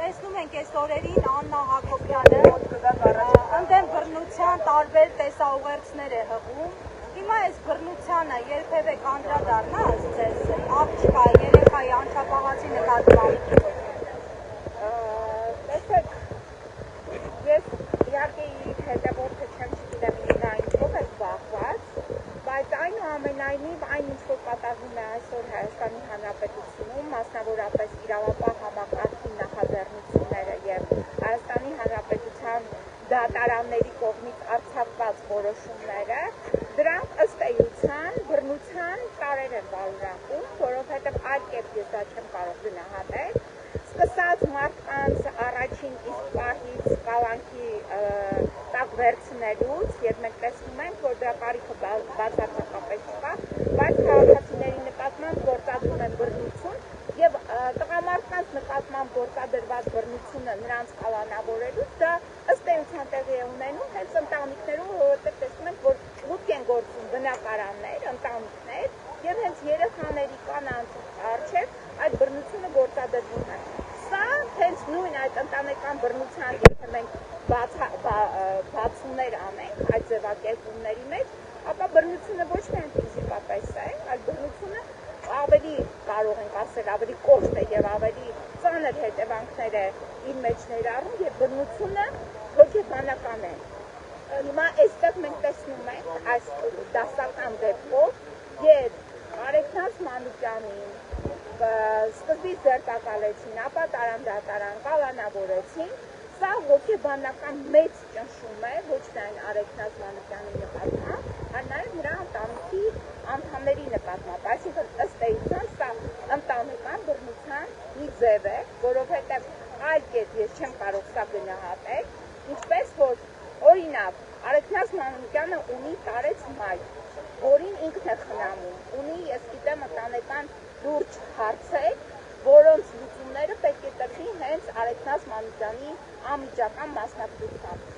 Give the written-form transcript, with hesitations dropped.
տեսնում ենք այս օրերին Աննա Հակոբյանը ընդդեմ բռնության տարբեր տեսաուղերձներ է հղում։ Հիմա այս բռնությանը երբևէ կանդրադառնաս ձեզ աղջկա երեխայի անչափահասի նկատմամբ։ Տեսեք, ես իհարկե իր հետևորդը չեմ, չգիտեմ նա ինչով է զբաղված, բայց այնուամենայնիվ այն ինչ որ կատարվում է այսօր Հայաստանի Հանրապետությունում, մասնավորապես իրավապահ համակարգի նախաձեռնությունները եւ Հայաստանի Հանրապետության դատարանների կողմից արձակված որոշումները, դրանք ըստ էության բռնության տարեր են վարուրակում, որովհետեւ այլ կերպ ես դա չեմ կարող գնահատել, սկսած մարդկանց առաջին իսկ պահից կալանքի տակ վերցնելուց, եւ մենք տեսնում ենք, որ դրա կարիքը բացարձակապես չկա, բայց քաղաքացիների նկատմամբ գործադրում են բռնություն եւ տղամարդկանց նկատմամբ գործադրված բռնությունը նրանց կալանավորելուց դա ըստ էության տեղի է ունենում հենց ընտանիքներում, որովհետեւ տեսնում ենք, որ լուք են գործում բնակարաններ, ընտանիքներ եւ հենց երեխաների կանանց առջեւ այդ բռնությունը գործադրվում է։ Սա հենց նույն այդ ընտանեկան բռնության եթե մենք բացումներ անենք այդ ձևակերպումների մեջ, ապա բռնությունը ոչ միայն ֆիզիկապես է, այլ բռնությունը ավելի կարող ենք ասել, ավելի կոշտ է եւ ավելի ծանր հետևանքներ է իր մեջ ներառում եւ բռնությունը հոգեբանական է։ Հիմա այստեղ մենք տեսնում ենք այս դասական դեպքով, երբ Արեգնաց Մանուկյանին սկզբից ձերբակալեցին, ապա տարան կալանավորեցին, սա հոգեբանական մեծ ճնշում է ոչ միայն Արեգնաց Մանուկյանի նկատմամբ, այլ նաեւ նրա ընտանիքի անդամների նկատմամբ, այսինքն ըստ էության սա ընտանեկան բռնության մի ձև է, որովհետեւ այլ կերպ ես չեմ կարող սա գնահատել, ինչպես որ օրինակ Արեգնաց Մանուկյանը ունի տարեց մայր, որին ինքն է խնամում, ունի, ես գիտեմ, ընտանեկան լուրջ հարցեր, որոնց լուծումները պետք է տրվի հենց Արեգնաց Մանուկյանի անմիջական մասնակցությամբ։